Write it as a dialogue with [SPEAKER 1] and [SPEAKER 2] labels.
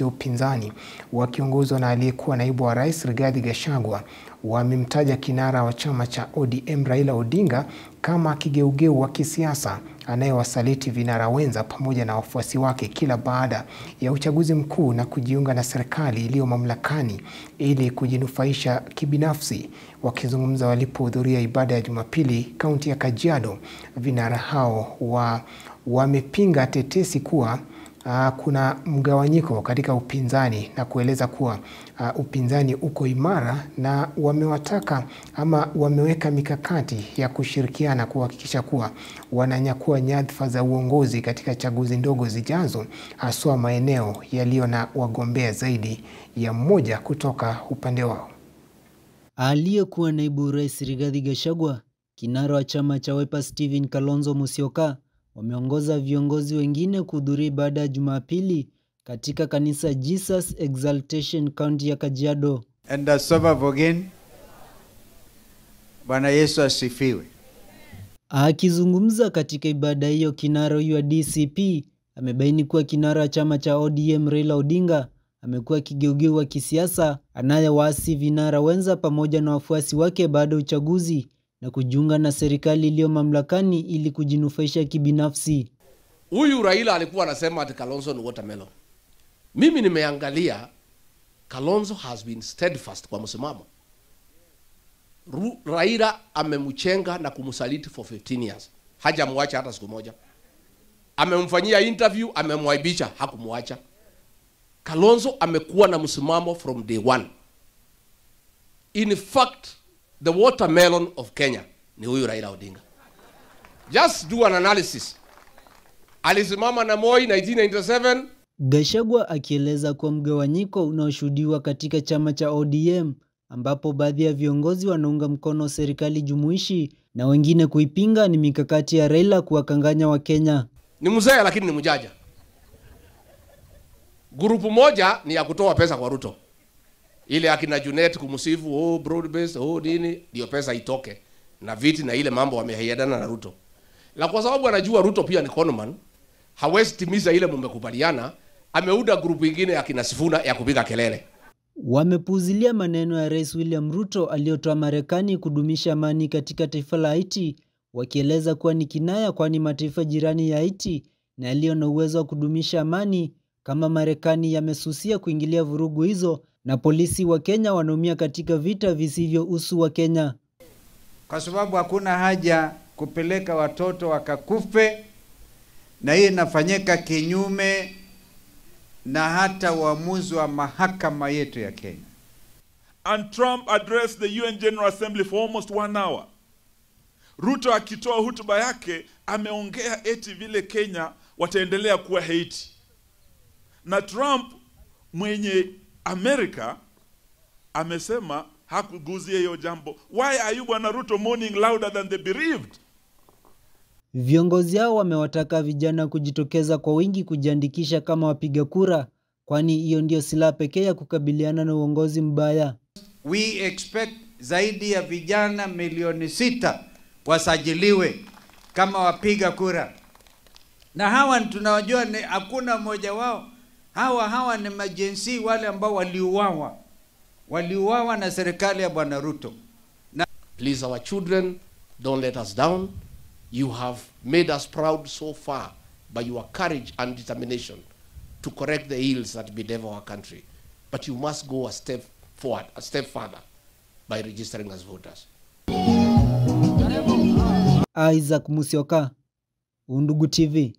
[SPEAKER 1] Upinzani wakiongozwa na aliyekuwa naibu wa rais Rigathi Gachagua wamemtaja kinara wa chama cha ODM Raila Odinga kama kigeugeu wa kisiasa anayewasaliti vinara wenza pamoja na wafuasi wake kila baada ya uchaguzi mkuu na kujiunga na serikali iliyo mamlakani ili kujinufaisha kibinafsi. Wakizungumza walipohudhuria ibada ya Jumapili kaunti ya Kajiado, vinara hao wamepinga tetesi kuwa kuna mgawanyiko katika upinzani na kueleza kuwa upinzani uko imara, na wameweka mikakati ya kushirikiana kuhakikisha kuwa wananyakua nyadhifa za uongozi katika chaguzi ndogo zijazo, haswa maeneo yaliyo na wagombea zaidi ya mmoja kutoka upande wao.
[SPEAKER 2] Aliyekuwa naibu rais Rigathi Gachagua, kinara wa chama cha Wiper Stephen Kalonzo Musyoka wameongoza viongozi wengine kuhudhuria ibada ya Jumapili katika kanisa Jesus Exaltation County ya Kajiado.
[SPEAKER 3] And serve again. Bwana Yesu asifiwe.
[SPEAKER 2] Akizungumza katika ibada hiyo, kinara wa DCP amebaini kuwa kinara wa chama cha ODM Raila Odinga amekuwa kigeugeu wa kisiasa anayewaasi vinara wenza pamoja na wafuasi wake baada ya uchaguzi na kujiunga na serikali iliyo mamlakani ili kujinufaisha kibinafsi.
[SPEAKER 4] Huyu Raila alikuwa anasema ati Kalonzo ni watermelon. Mimi nimeangalia, Kalonzo has been steadfast kwa msimamo. Raila amemchenga na kumsaliti for 15 years. Hajamwacha hata siku moja. Amemfanyia interview, amemwaibisha, hakumwacha. Kalonzo amekuwa na msimamo from day one. In fact, the watermelon of Kenya ni huyu Raila Odinga. Just do an analysis. Alisimama na Moi 1997.
[SPEAKER 2] Gachagua akieleza kwa mgawanyiko unaoshuhudiwa katika chama cha ODM, ambapo baadhi ya viongozi wanaunga mkono serikali jumuishi na wengine kuipinga, ni mikakati ya Raila kuwakanganya wa Kenya.
[SPEAKER 4] Ni mzee lakini ni mjaja. Grupu moja ni ya kutoa pesa kwa Ruto. Ile akina Junet kumsifu, broad based, nini, ndio pesa itoke. Na viti na ile mambo wamehaidana na Ruto. La kwa sababu anajua Ruto pia ni conman, hawezi timiza ile mmekubaliana, ameuda grupu ingine ya kina Sifuna ya kupiga kelele.
[SPEAKER 2] Wamepuuzilia maneno ya Rais William Ruto aliyotoa Marekani kudumisha amani katika taifa la Haiti, wakieleza kuwa ni kinaya kwani mataifa jirani ya Haiti na yaliyo na uwezo wa kudumisha amani kama Marekani yamesusia kuingilia vurugu hizo, na polisi wa Kenya wanaumia katika vita visivyohusu wa Kenya.
[SPEAKER 3] Kwa sababu hakuna haja kupeleka watoto wakakufe, na hii inafanyika kinyume na hata uamuzi wa mahakama yetu ya Kenya.
[SPEAKER 5] And Trump addressed the UN General Assembly for almost 1 hour. Ruto akitoa hotuba yake ameongea eti vile Kenya wataendelea kuwa Haiti. Na Trump mwenye Amerika amesema hakuguzia hiyo jambo. Why are you Bwana Ruto mourning louder than the bereaved?
[SPEAKER 2] Viongozi hao wamewataka vijana kujitokeza kwa wingi kujiandikisha kama wapiga kura, kwani hiyo ndio silaha pekee ya kukabiliana na uongozi mbaya.
[SPEAKER 3] We expect zaidi ya vijana milioni 6 wasajiliwe kama wapiga kura. Na hawa tunawajua, hakuna mmoja wao. Hawa ni majensi wale ambao waliuawa na serikali ya Bwana Ruto.
[SPEAKER 4] Please, our children, don't let us down. You have made us proud so far by your courage and determination to correct the ills that bedevil our country. But you must go a step forward, a step further, by registering as voters.
[SPEAKER 2] Isaac Musyoka, Undugu TV.